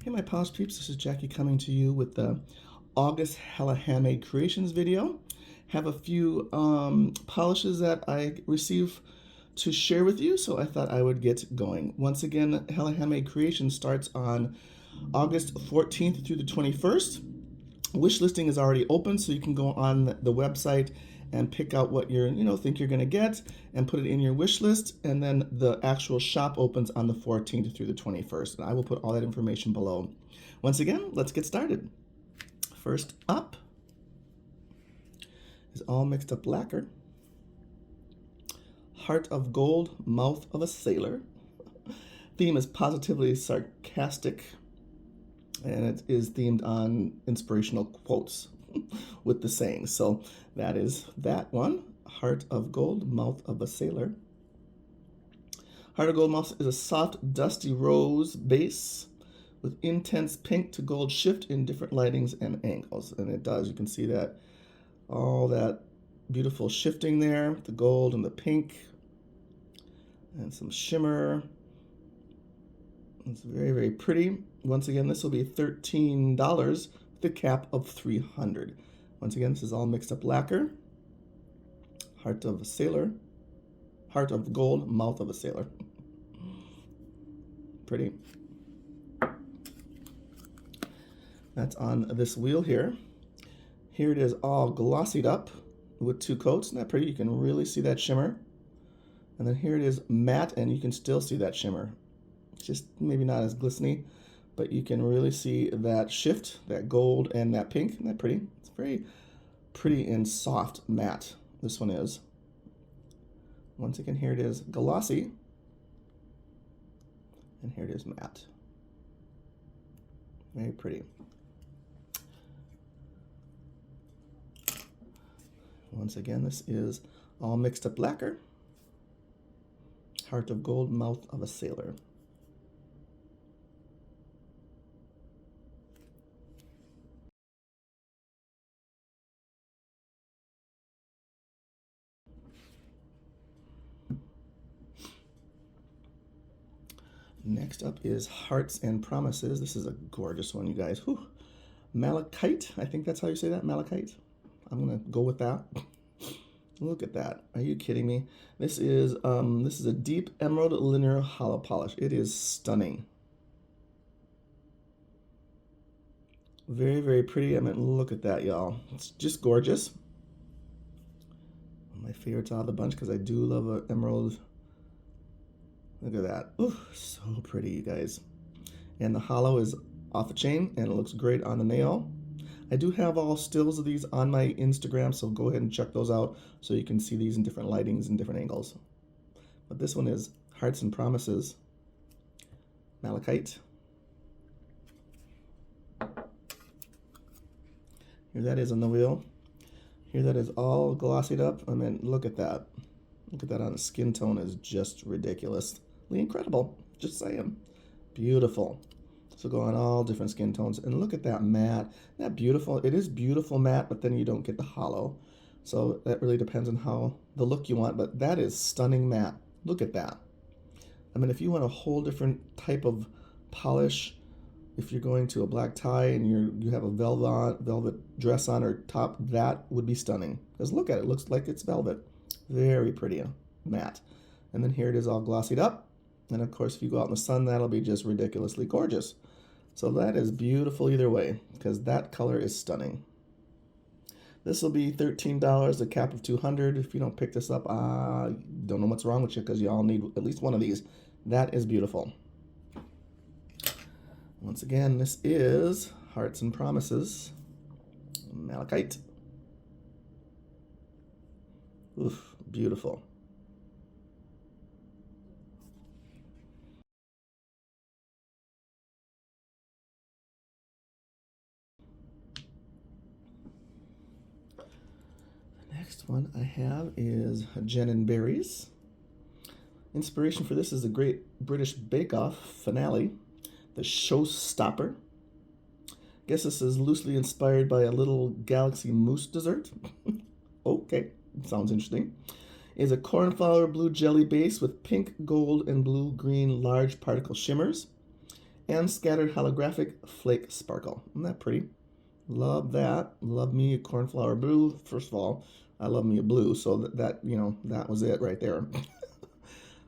Hey my polish peeps, this is Jackie coming to you with the August Hella Handmade Creations video. Have a few polishes that I received to share with you, so I thought I would get going. Once again, Hella Handmade Creations starts on August 14th through the 21st. Wish listing is already open, so you can go on the website and pick out what you think you're going to get and put it in your wish list, and then the actual shop opens on the 14th through the 21st, and I will put all that information below. Once again, let's get started. First up is all Mixed Up Lacquer, Heart of Gold, Mouth of a Sailor. Theme is positively sarcastic, and it is themed on inspirational quotes with the saying. So that is that one. Heart of Gold, Mouth of a Sailor. Heart of Gold Mouth is a soft, dusty rose base with intense pink to gold shift in different lightings and angles. And it does. You can see that, all that beautiful shifting there, the gold and the pink, and some shimmer. It's very, very pretty. Once again, this will be $13 with a cap of $300. Once again, this is all Mixed Up Lacquer. Heart of a Sailor. Heart of Gold, Mouth of a Sailor. Pretty. That's on this wheel here. Here it is all glossied up with two coats. Isn't that pretty? You can really see that shimmer. And then here it is matte, and you can still see that shimmer. Just maybe not as glistening, but you can really see that shift, that gold and that pink. Isn't that pretty? It's very pretty and soft matte, this one is. Once again, here it is glossy, and here it is matte. Very pretty. Once again, this is all Mixed Up Lacquer. Heart of Gold, Mouth of a Sailor. Next up is Hearts and Promises. This is a gorgeous one, you guys. Whew. Malachite, I think that's how you say that, Malachite. I'm gonna go with that. Look at that. Are you kidding me? This is a deep emerald linear hollow polish. It is stunning. Very, very pretty. I mean, look at that, y'all. It's just gorgeous. One of my favorites out of the bunch because I do love an emerald. Look at that. Ooh, so pretty, you guys. And the hollow is off the chain, and it looks great on the nail. I do have all stills of these on my Instagram, so go ahead and check those out so you can see these in different lightings and different angles. But this one is Hearts and Promises, Malachite. Here that is on the wheel. Here that is all glossied up. I mean, look at that. Look at that on the skin tone, is just ridiculously incredible. Just saying. Beautiful. So go on all different skin tones, and look at that matte. Isn't that beautiful? It is beautiful matte, but then you don't get the hollow. So that really depends on how the look you want, but that is stunning matte. Look at that. I mean, if you want a whole different type of polish, if you're going to a black tie and you have a velvet dress on or top, that would be stunning. Because look at it, it looks like it's velvet. Very pretty matte. And then here it is all glossied up. And of course, if you go out in the sun, that'll be just ridiculously gorgeous. So that is beautiful either way, because that color is stunning. This will be $13, a cap of $200. If you don't pick this up, don't know what's wrong with you, because you all need at least one of these. That is beautiful. Once again, this is Hearts and Promises, Malachite. Oof, beautiful. Next one I have is Jen and Berries. Inspiration for this is the Great British Bake Off finale, the Showstopper. Guess this is loosely inspired by a little galaxy mousse dessert. Okay, sounds interesting. Is a cornflower blue jelly base with pink, gold, and blue-green large particle shimmers. and scattered holographic flake sparkle. Isn't that pretty? Love that. Love me a cornflower blue. First of all, I love me a blue, so that you know, that was it right there.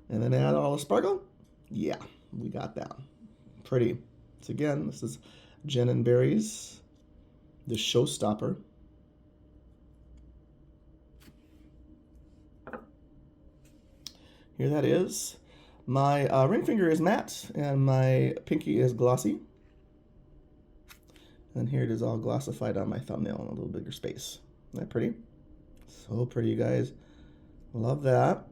And then add all the sparkle. Yeah, we got that. Pretty. So again, this is Jen and Berries, the Showstopper. Here that is. My ring finger is matte, and my pinky is glossy. And here it is all glossified on my thumbnail in a little bigger space. Isn't that pretty? So pretty, you guys. Love that.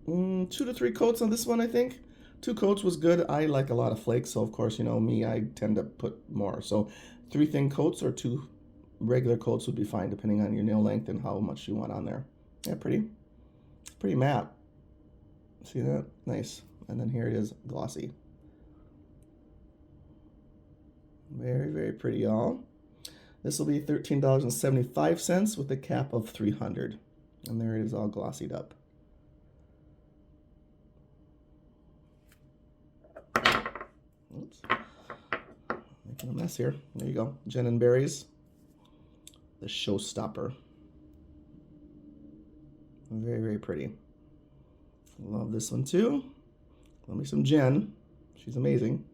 2 to 3 coats on this one, I think. 2 coats was good. I like a lot of flakes, so of course, you know me, I tend to put more. So 3 thin coats or 2 regular coats would be fine, depending on your nail length and how much you want on there. Yeah, pretty. Pretty matte. See that? Nice. And then here it is, glossy. Very, very pretty, y'all. This will be $13.75 with a cap of $300. And there it is, all glossied up. Oops. Making a mess here. There you go. Jen and Berries, the Showstopper. Very, very pretty. Love this one too. Love me some Jen. She's amazing.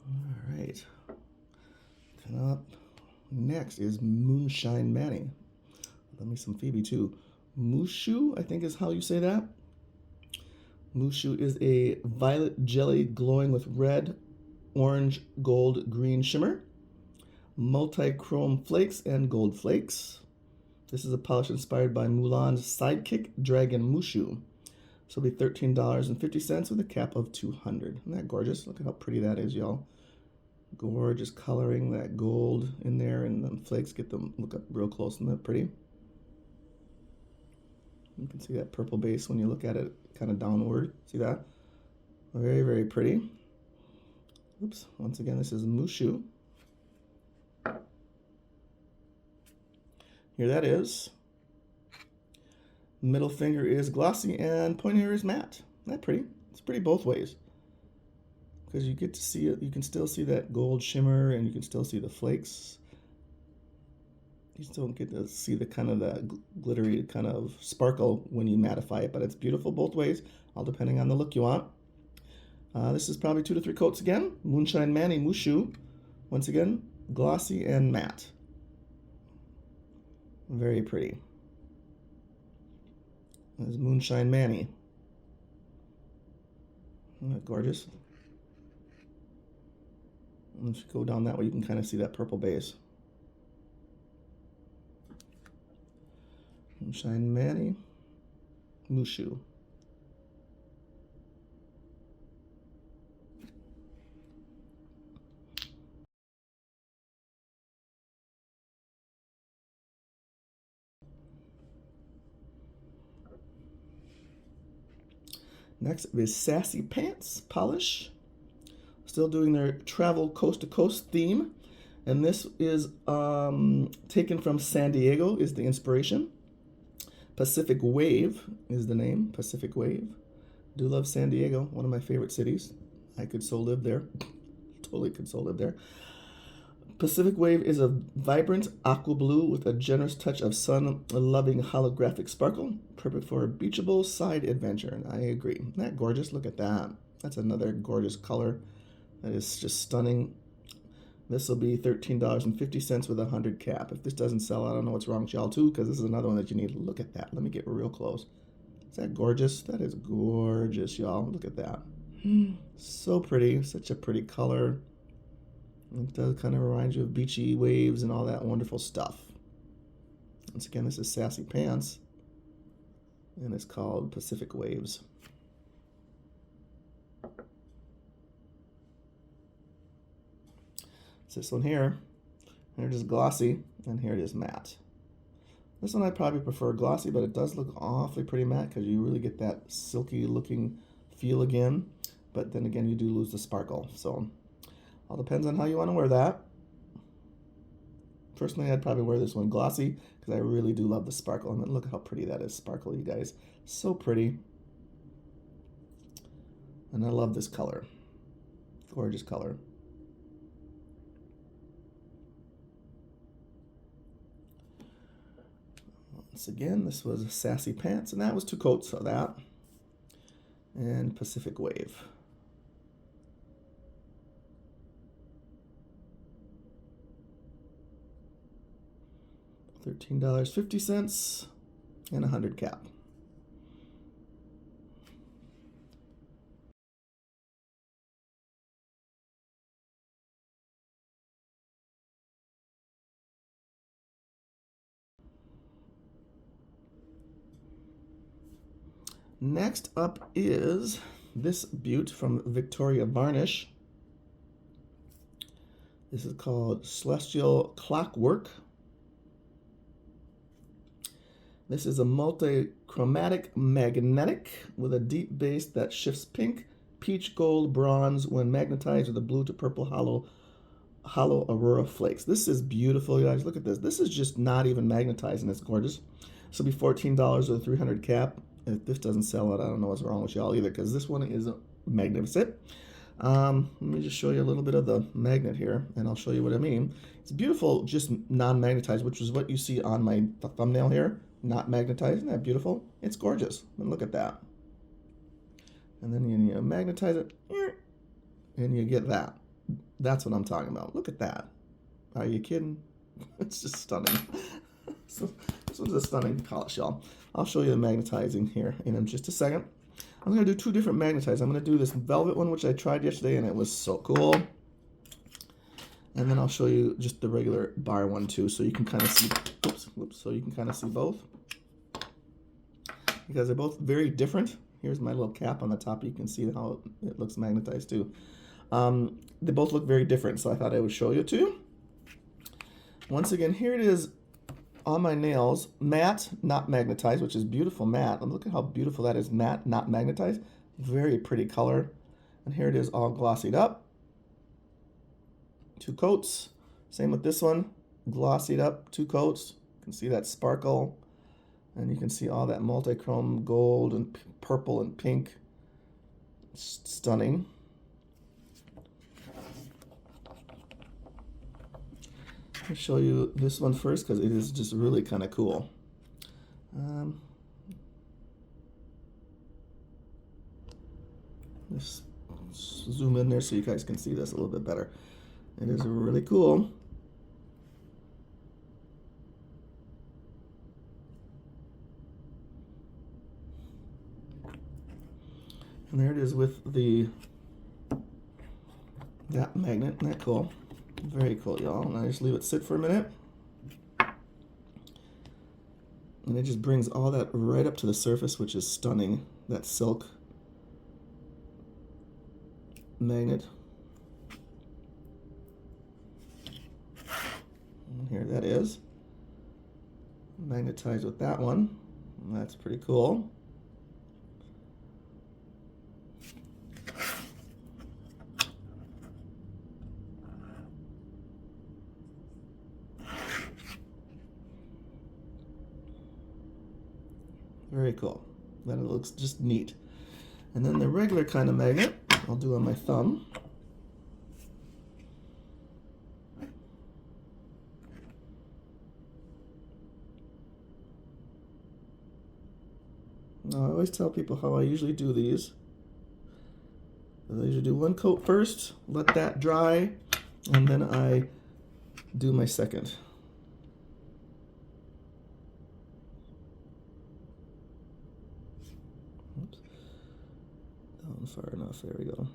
All right. Coming up next is Moonshine Manny. Love me some Phoebe too. Mushu, I think is how you say that. Mushu is a violet jelly glowing with red, orange, gold, green shimmer, multi-chrome flakes, and gold flakes. This is a polish inspired by Mulan's sidekick, Dragon Mushu. So it'll be $13.50 with a cap of $200. Isn't that gorgeous? Look at how pretty that is, y'all. Gorgeous coloring, that gold in there, and the flakes get them look up real close. Isn't that pretty? You can see that purple base when you look at it kind of downward. See that? Very, very pretty. Oops. Once again, this is Mushu. Here that is. Middle finger is glossy and pointer is matte. Isn't that pretty? It's pretty both ways. Because you get to see it, you can still see that gold shimmer and you can still see the flakes. You still get to see the kind of the glittery kind of sparkle when you mattify it, but it's beautiful both ways, all depending on the look you want. This is probably 2 to 3 coats again. Moonshine Manny Mushu. Once again, glossy and matte. Very pretty. This is Moonshine Manny. Isn't that gorgeous? And if you go down that way, you can kind of see that purple base. Moonshine Manny Mushu. Next is Sassy Pants Polish. Still doing their travel coast to coast theme. And this is taken from San Diego is the inspiration. Pacific Wave is the name, Pacific Wave. Do love San Diego, one of my favorite cities. I could so live there. Totally could so live there. Pacific Wave is a vibrant aqua blue with a generous touch of sun-loving holographic sparkle. Perfect for a beachable side adventure, and I agree. Isn't that gorgeous? Look at that. That's another gorgeous color. That is just stunning. This will be $13.50 with a 100 cap. If this doesn't sell, I don't know what's wrong with y'all too, because this is another one that you need to look at that. Let me get real close. Is that gorgeous? That is gorgeous, y'all. Look at that. So pretty. Such a pretty color. It does kind of remind you of beachy waves and all that wonderful stuff. Once again, this is Sassy Pants, and it's called Pacific Waves. It's this one here. Here it is glossy, and here it is matte. This one I probably prefer glossy, but it does look awfully pretty matte because you really get that silky looking feel again. But then again, you do lose the sparkle. So All depends on how you want to wear that. Personally, I'd probably wear this one glossy because I really do love the sparkle. And look how pretty that is, sparkle, you guys. So pretty. And I love this color. Gorgeous color. Once again, this was Sassy Pants, and that was 2 coats of that. And Pacific Wave. $13.50 and 100 cap. Next up is this beaut from Victorian Varnish. This is called Celestial Clockwork. This is a multi-chromatic magnetic with a deep base that shifts pink, peach, gold, bronze when magnetized with a blue to purple hollow aurora flakes. This is beautiful, you guys. Look at this. This is just not even magnetized, and it's gorgeous. This will be $14 with a 300 cap. If this doesn't sell it, I don't know what's wrong with y'all either, because this one is magnificent. Let me just show you a little bit of the magnet here, and I'll show you what I mean. It's beautiful, just non-magnetized, which is what you see on my thumbnail here. Not magnetized. Isn't that beautiful? It's gorgeous. And look at that. And then you magnetize it, and you get that. That's what I'm talking about. Look at that. Are you kidding? It's just stunning. So this was a stunning polish, y'all. I'll show you the magnetizing here in just a second. I'm going to do 2 different magnetize. I'm going to do this velvet one, which I tried yesterday, and it was so cool. And then I'll show you just the regular bar one too, so you can kind of see. Oops, so you can kind of see both, because they're both very different. Here's my little cap on the top. You can see how it looks magnetized too. They both look very different, so I thought I would show you to you. Once again, here it is on my nails, matte, not magnetized, which is beautiful matte. And look at how beautiful that is, matte, not magnetized. Very pretty color. And here it is all glossied up. 2 coats. Same with this one, glossied up, 2 coats. You can see that sparkle, and you can see all that multi-chrome gold and purple and pink. Stunning. I'll show you this one first because it is just really kind of cool. Just zoom in there so you guys can see this a little bit better. It is really cool. And there it is with that magnet. Isn't that cool? Very cool, y'all. And I just leave it sit for a minute. And it just brings all that right up to the surface, which is stunning. That silk magnet. And here that is. Magnetized with that one. And that's pretty cool. Very cool. That looks just neat. And then the regular kind of magnet, I'll do on my thumb. Now, I always tell people how I usually do these. I usually do 1 coat first, let that dry, and then I do my second. Oops. Down far enough, there we go.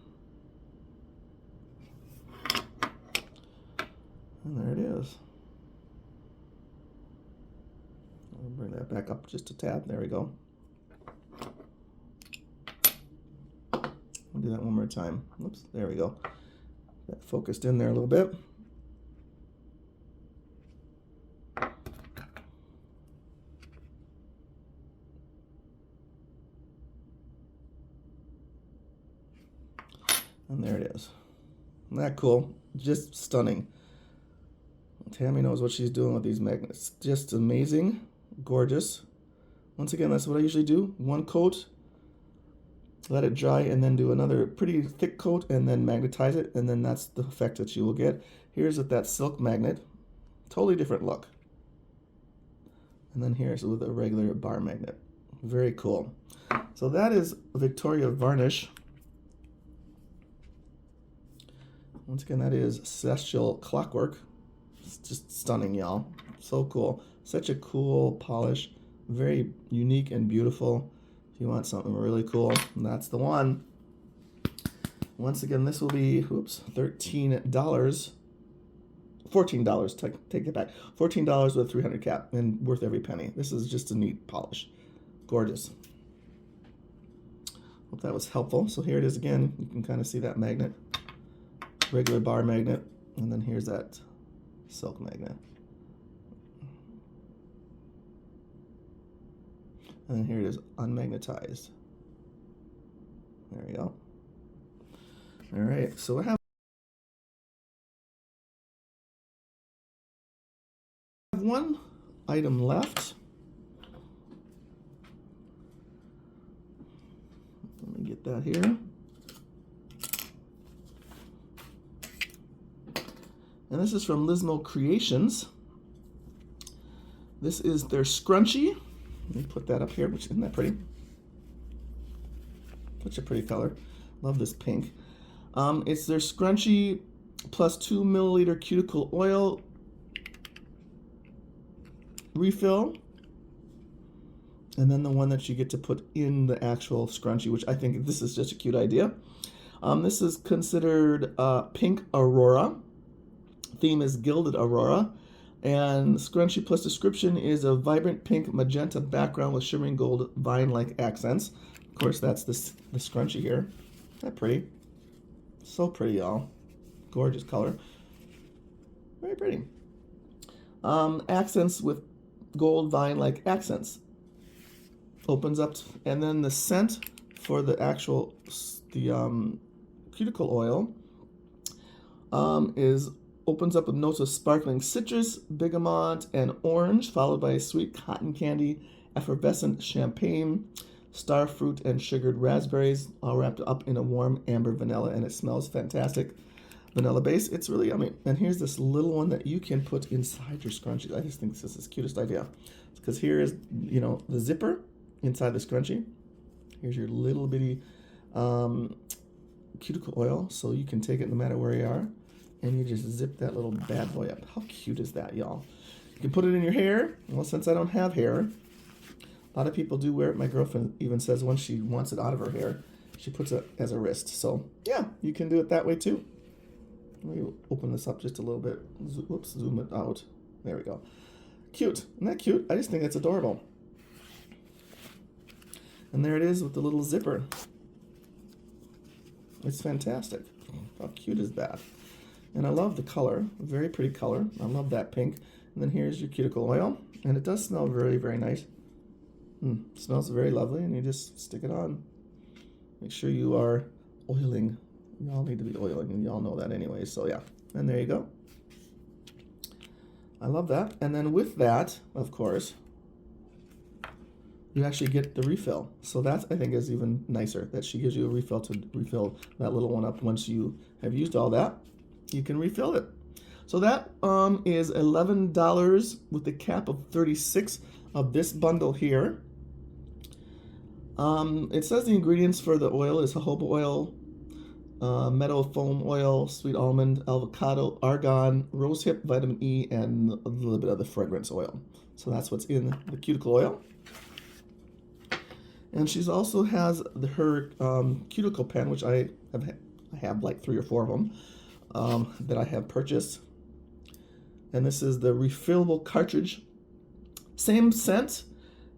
And there it is. I'll bring that back up just a tad, there we go. I'll do that one more time. Oops, there we go. That focused in there a little bit. And there it is. Isn't that cool? Just stunning. Tammy knows what she's doing with these magnets. Just amazing, gorgeous. Once again, that's what I usually do. One coat, let it dry, and then do another pretty thick coat, and then magnetize it, and then that's the effect that you will get. Here's with that silk magnet. Totally different look. And then here's with a regular bar magnet. Very cool. So that is Victoria Varnish. Once again, that is Celestial Clockwork. It's just stunning, y'all. So cool. Such a cool polish. Very unique and beautiful. If you want something really cool, that's the one. Once again, this will be, $13. $14, take it back. $14 with a 300 cap and worth every penny. This is just a neat polish. Gorgeous. Hope that was helpful. So here it is again. You can kind of see that magnet. Regular bar magnet. And then here's that silk magnet. And then here it is unmagnetized. There we go. All right, so I have one item left. Let me get that here. And this is from Lismo Creations. This is their Scrunchie. Let me put that up here, which isn't that pretty? Such a pretty color. Love this pink. It's their Scrunchie plus 2 milliliter cuticle oil refill. And then the one that you get to put in the actual scrunchie, which I think this is just a cute idea. This is considered Pink Aurora. Theme is Gilded Aurora. And Scrunchie plus description is a vibrant pink magenta background with shimmering gold vine-like accents. Of course, that's the scrunchie here. Isn't that pretty? So pretty, y'all. Gorgeous color. Very pretty. Accents with gold vine-like accents. Opens up, and then the scent for the actual cuticle oil opens up with notes of sparkling citrus, bergamot, and orange, followed by a sweet cotton candy, effervescent champagne, star fruit, and sugared raspberries, all wrapped up in a warm amber vanilla, and it smells fantastic. Vanilla base, it's really yummy. And here's this little one that you can put inside your scrunchie. I just think this is the cutest idea. Because here is, the zipper inside the scrunchie. Here's your little bitty cuticle oil, so you can take it no matter where you are. And you just zip that little bad boy up. How cute is that, y'all? You can put it in your hair. Well, since I don't have hair, a lot of people do wear it. My girlfriend even says once she wants it out of her hair, she puts it as a wrist. So, yeah, you can do it that way, too. Let me open this up just a little bit. Whoops, zoom it out. There we go. Cute. Isn't that cute? I just think that's adorable. And there it is with the little zipper. It's fantastic. How cute is that? And I love the color. Very pretty color. I love that pink. And then here's your cuticle oil. And it does smell very, very nice. Smells very lovely. And you just stick it on. Make sure you are oiling. You all need to be oiling. And you all know that anyway. So yeah. And there you go. I love that. And then with that, of course, you actually get the refill. So that, I think, is even nicer, that she gives you a refill to refill that little one up. Once you have used all that, you can refill it. So that is $11 with the cap of 36 of this bundle here. It says the ingredients for the oil is jojoba oil, meadow foam oil, sweet almond, avocado, argan, rosehip, vitamin E, and a little bit of the fragrance oil. So that's what's in the cuticle oil. And she also has her cuticle pen, which I have like 3 or 4 of them that I have purchased. And this is the refillable cartridge. Same scent,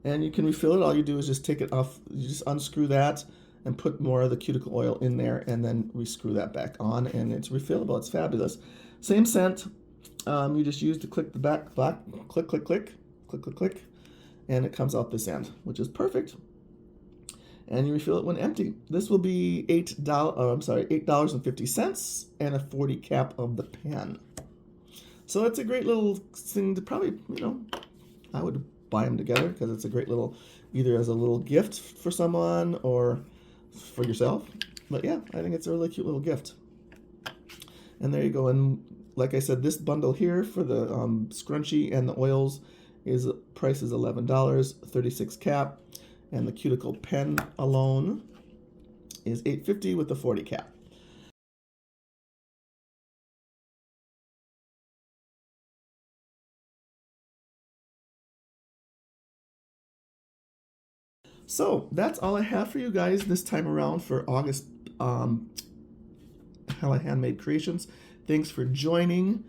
and you can refill it. All you do is just take it off. You just unscrew that and put more of the cuticle oil in there, and then rescrew that back on, and it's refillable. It's fabulous. Same scent. You just use to click the back, click, click, click, click, click, click, and it comes out this end, which is perfect. and you refill it when empty. This will be $8.50 and a 40 cap of the pen. So it's a great little thing to probably, I would buy them together because it's a great little, either as a little gift for someone or for yourself. But yeah, I think it's a really cute little gift. And there you go. And like I said, this bundle here for the scrunchie and the oils price is $11, 36 cap. And the cuticle pen alone is $8.50 with the 40 cap. So that's all I have for you guys this time around for August Hella Handmade Creations. Thanks for joining.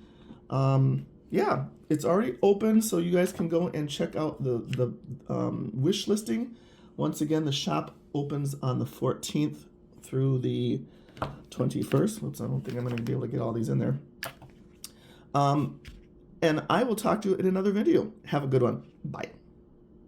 Yeah, it's already open, so you guys can go and check out the wish listing. Once again, the shop opens on the 14th through the 21st. Whoops, I don't think I'm going to be able to get all these in there. And I will talk to you in another video. Have a good one. Bye.